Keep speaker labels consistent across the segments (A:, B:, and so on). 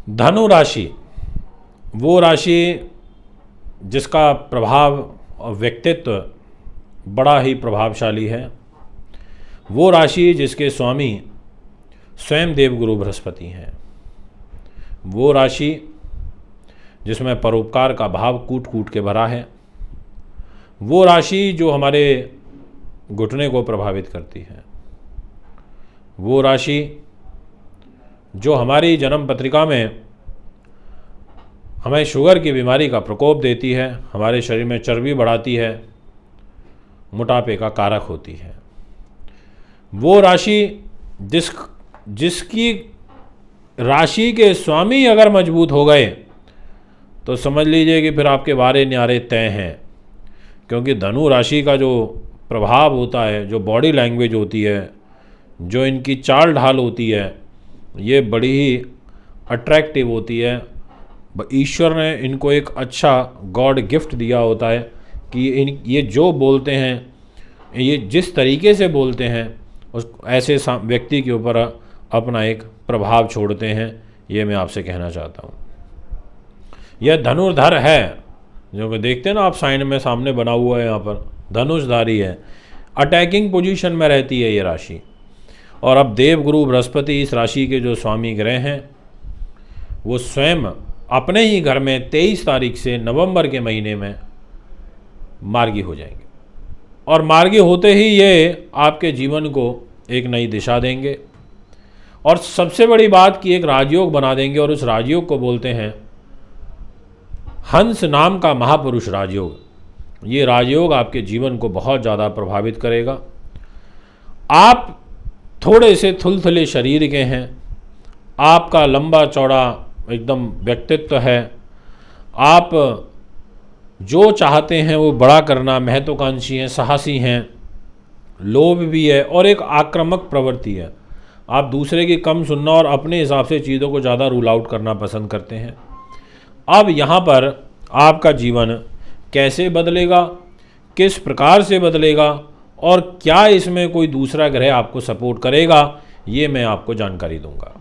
A: धनु राशि वो राशि जिसका प्रभाव और व्यक्तित्व बड़ा ही प्रभावशाली है। वो राशि जिसके स्वामी स्वयं देवगुरु बृहस्पति हैं। वो राशि जिसमें परोपकार का भाव कूट कूट के भरा है। वो राशि जो हमारे घुटने को प्रभावित करती है। वो राशि जो हमारी जन्म पत्रिका में हमें शुगर की बीमारी का प्रकोप देती है, हमारे शरीर में चर्बी बढ़ाती है, मोटापे का कारक होती है। वो राशि जिसकी राशि के स्वामी अगर मजबूत हो गए तो समझ लीजिए कि फिर आपके वारे न्यारे तय हैं। क्योंकि धनु राशि का जो प्रभाव होता है, जो बॉडी लैंग्वेज होती है, जो इनकी चाल ढाल होती है, ये बड़ी ही अट्रैक्टिव होती है। ईश्वर ने इनको एक अच्छा गॉड गिफ्ट दिया होता है कि ये जो बोलते हैं, ये जिस तरीके से बोलते हैं उस ऐसे व्यक्ति के ऊपर अपना एक प्रभाव छोड़ते हैं। ये मैं आपसे कहना चाहता हूँ। यह धनुर्धर है, जो कि देखते हैं ना आप, साइन में सामने बना हुआ है, यहाँ पर धनुषधारी है। अटैकिंग पोजीशन में रहती है ये राशि। और अब देवगुरु बृहस्पति इस राशि के जो स्वामी ग्रह हैं, वो स्वयं अपने ही घर में 23 तारीख से नवंबर के महीने में मार्गी हो जाएंगे। और मार्गी होते ही ये आपके जीवन को एक नई दिशा देंगे। और सबसे बड़ी बात कि एक राजयोग बना देंगे, और उस राजयोग को बोलते हैं हंस नाम का महापुरुष राजयोग। ये राजयोग आपके जीवन को बहुत ज़्यादा प्रभावित करेगा। आप थोड़े से थुलथुले शरीर के हैं, आपका लंबा चौड़ा एकदम व्यक्तित्व है, आप जो चाहते हैं वो बड़ा करना, महत्वाकांक्षी हैं, साहसी हैं, लोभ भी है और एक आक्रामक प्रवृत्ति है। आप दूसरे की कम सुनना और अपने हिसाब से चीज़ों को ज़्यादा रूल आउट करना पसंद करते हैं। अब यहाँ पर आपका जीवन कैसे बदलेगा, किस प्रकार से बदलेगा और क्या इसमें कोई दूसरा ग्रह आपको सपोर्ट करेगा, ये मैं आपको जानकारी दूंगा।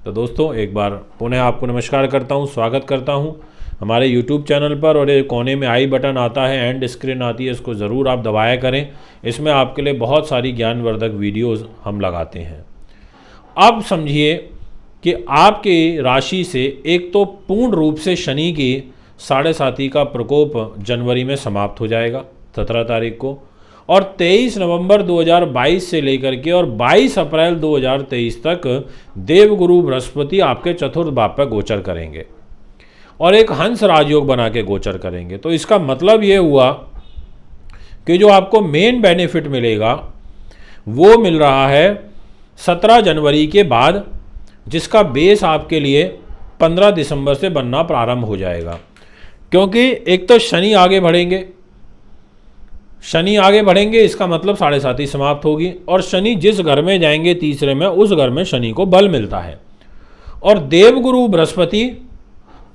A: तो दोस्तों, एक बार पुनः आपको नमस्कार करता हूँ, स्वागत करता हूँ हमारे YouTube चैनल पर। और ये कोने में आई बटन आता है, एंड स्क्रीन आती है, इसको ज़रूर आप दबाया करें। इसमें आपके लिए बहुत सारी ज्ञानवर्धक वीडियोज़ हम लगाते हैं। अब समझिए कि आपकी राशि से एक तो पूर्ण रूप से शनि की 7.5 का प्रकोप जनवरी में समाप्त हो जाएगा 17 तारीख को, और 23 नवंबर 2022 से लेकर के और 22 अप्रैल 2023 तक देवगुरु बृहस्पति आपके चतुर्थ भाव पर गोचर करेंगे और एक हंस राजयोग बना के गोचर करेंगे। तो इसका मतलब ये हुआ कि जो आपको मेन बेनिफिट मिलेगा वो मिल रहा है 17 जनवरी के बाद, जिसका बेस आपके लिए 15 दिसंबर से बनना प्रारंभ हो जाएगा। क्योंकि एक तो शनि आगे बढ़ेंगे, इसका मतलब 7.5 समाप्त होगी, और शनि जिस घर में जाएंगे तीसरे में, उस घर में शनि को बल मिलता है। और देवगुरु बृहस्पति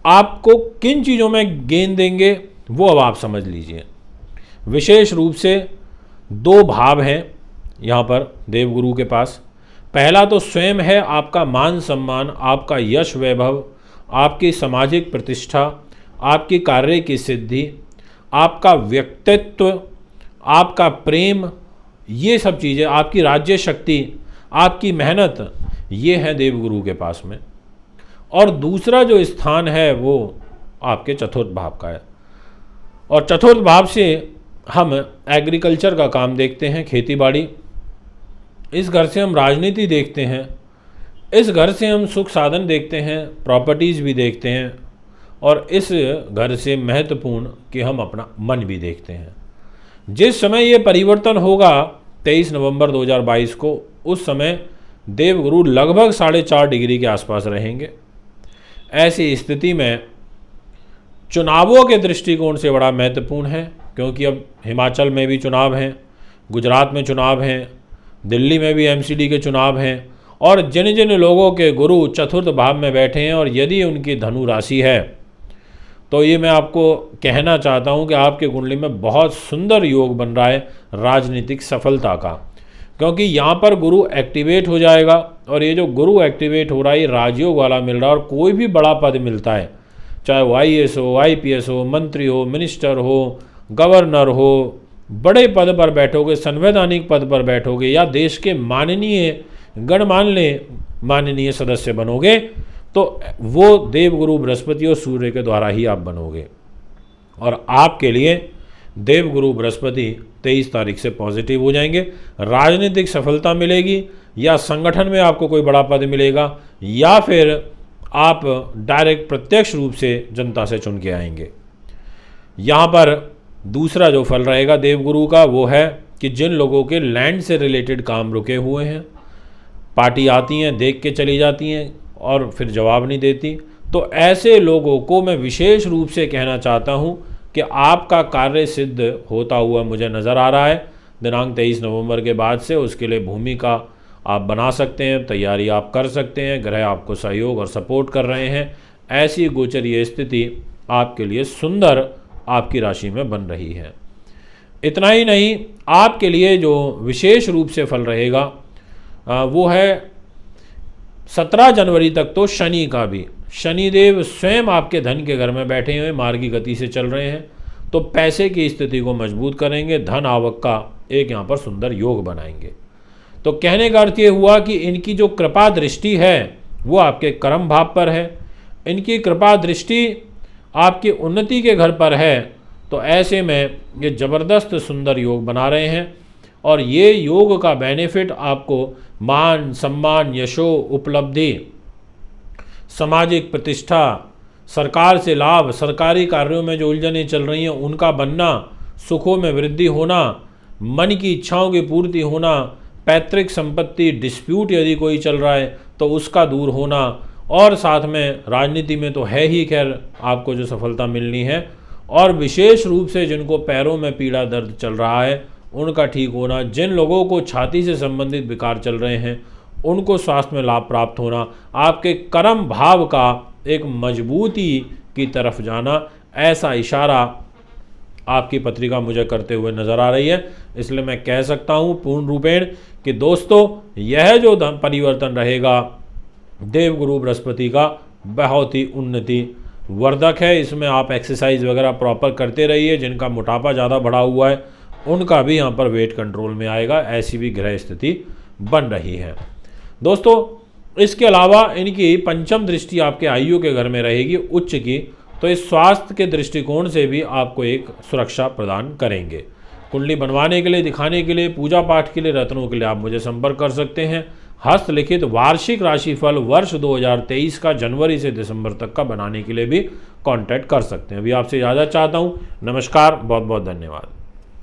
A: आपको किन चीज़ों में गेन देंगे वो अब आप समझ लीजिए। विशेष रूप से 2 भाव हैं यहाँ पर देवगुरु के पास। पहला तो स्वयं है आपका मान सम्मान, आपका यश वैभव, आपकी सामाजिक प्रतिष्ठा, आपकी कार्य की सिद्धि, आपका व्यक्तित्व, आपका प्रेम, ये सब चीज़ें, आपकी राज्य शक्ति, आपकी मेहनत, ये है देवगुरु के पास में। और दूसरा जो स्थान है वो आपके चतुर्थ भाव का है। और चतुर्थ भाव से हम एग्रीकल्चर का काम देखते हैं, खेती बाड़ी। इस घर से हम राजनीति देखते हैं, इस घर से हम सुख साधन देखते हैं, प्रॉपर्टीज़ भी देखते हैं, और इस घर से महत्वपूर्ण कि हम अपना मन भी देखते हैं। जिस समय ये परिवर्तन होगा 23 नवंबर 2022 को, उस समय देवगुरु लगभग 4.5 डिग्री के आसपास रहेंगे। ऐसी स्थिति में चुनावों के दृष्टिकोण से बड़ा महत्वपूर्ण है, क्योंकि अब हिमाचल में भी चुनाव हैं, गुजरात में चुनाव हैं, दिल्ली में भी एमसीडी के चुनाव हैं। और जिन जिन लोगों के गुरु चतुर्थ भाव में बैठे हैं और यदि उनकी धनु राशि है, तो ये मैं आपको कहना चाहता हूँ कि आपके कुंडली में बहुत सुंदर योग बन रहा है राजनीतिक सफलता का। क्योंकि यहाँ पर गुरु एक्टिवेट हो जाएगा, और ये जो गुरु एक्टिवेट हो रहा है ये राजयोग वाला मिल रहा है। और कोई भी बड़ा पद मिलता है, चाहे वो IAS हो, IPS हो, मंत्री हो, मिनिस्टर हो, गवर्नर हो, बड़े पद पर बैठोगे, संवैधानिक पद पर बैठोगे, या देश के माननीय गणमान्य माननीय सदस्य बनोगे, तो वो देवगुरु बृहस्पति और सूर्य के द्वारा ही आप बनोगे। और आपके लिए देवगुरु बृहस्पति 23 तारीख से पॉजिटिव हो जाएंगे। राजनीतिक सफलता मिलेगी, या संगठन में आपको कोई बड़ा पद मिलेगा, या फिर आप डायरेक्ट प्रत्यक्ष रूप से जनता से चुन के आएंगे। यहाँ पर दूसरा जो फल रहेगा देवगुरु का वो है कि जिन लोगों के लैंड से रिलेटेड काम रुके हुए हैं, पार्टी आती हैं, देख के चली जाती हैं और फिर जवाब नहीं देती, तो ऐसे लोगों को मैं विशेष रूप से कहना चाहता हूं कि आपका कार्य सिद्ध होता हुआ मुझे नज़र आ रहा है। दिनांक 23 नवंबर के बाद से उसके लिए भूमि का आप बना सकते हैं, तैयारी आप कर सकते हैं, ग्रह आपको सहयोग और सपोर्ट कर रहे हैं। ऐसी गोचरीय स्थिति आपके लिए सुंदर आपकी राशि में बन रही है। इतना ही नहीं, आपके लिए जो विशेष रूप से फल रहेगा वो है 17 जनवरी तक तो शनि का भी। शनिदेव स्वयं आपके धन के घर में बैठे हुए मार्गी गति से चल रहे हैं, तो पैसे की स्थिति को मजबूत करेंगे, धन आवक का एक यहाँ पर सुंदर योग बनाएंगे। तो कहने का अर्थ ये हुआ कि इनकी जो कृपा दृष्टि है वो आपके कर्म भाव पर है, इनकी कृपा दृष्टि आपकी उन्नति के घर पर है। तो ऐसे में ये ज़बरदस्त सुंदर योग बना रहे हैं, और ये योग का बेनिफिट आपको मान सम्मान, यशो, उपलब्धि, सामाजिक प्रतिष्ठा, सरकार से लाभ, सरकारी कार्यों में जो उलझनें चल रही हैं उनका बनना, सुखों में वृद्धि होना, मन की इच्छाओं की पूर्ति होना, पैतृक संपत्ति डिस्प्यूट यदि कोई चल रहा है तो उसका दूर होना, और साथ में राजनीति में तो है ही खैर आपको जो सफलता मिलनी है, और विशेष रूप से जिनको पैरों में पीड़ा दर्द चल रहा है उनका ठीक होना, जिन लोगों को छाती से संबंधित विकार चल रहे हैं उनको स्वास्थ्य में लाभ प्राप्त होना, आपके कर्म भाव का एक मजबूती की तरफ जाना, ऐसा इशारा आपकी पत्रिका मुझे करते हुए नज़र आ रही है। इसलिए मैं कह सकता हूँ पूर्ण रूपेण कि दोस्तों यह जो परिवर्तन रहेगा देवगुरु बृहस्पति का बहुत ही उन्नति वर्धक है। इसमें आप एक्सरसाइज वगैरह प्रॉपर करते रहिए। जिनका मोटापा ज़्यादा बढ़ा हुआ है उनका भी यहाँ पर वेट कंट्रोल में आएगा, ऐसी भी ग्रह स्थिति बन रही है दोस्तों। इसके अलावा इनकी पंचम दृष्टि आपके आयु के घर में रहेगी उच्च की, तो इस स्वास्थ्य के दृष्टिकोण से भी आपको एक सुरक्षा प्रदान करेंगे। कुंडली बनवाने के लिए, दिखाने के लिए, पूजा पाठ के लिए, रत्नों के लिए आप मुझे संपर्क कर सकते हैं। हस्तलिखित वार्षिक राशिफल वर्ष 2023 का जनवरी से दिसंबर तक का बनाने के लिए भी कांटेक्ट कर सकते हैं। अभी आपसे इजाज़त चाहता हूँ। नमस्कार, बहुत बहुत धन्यवाद।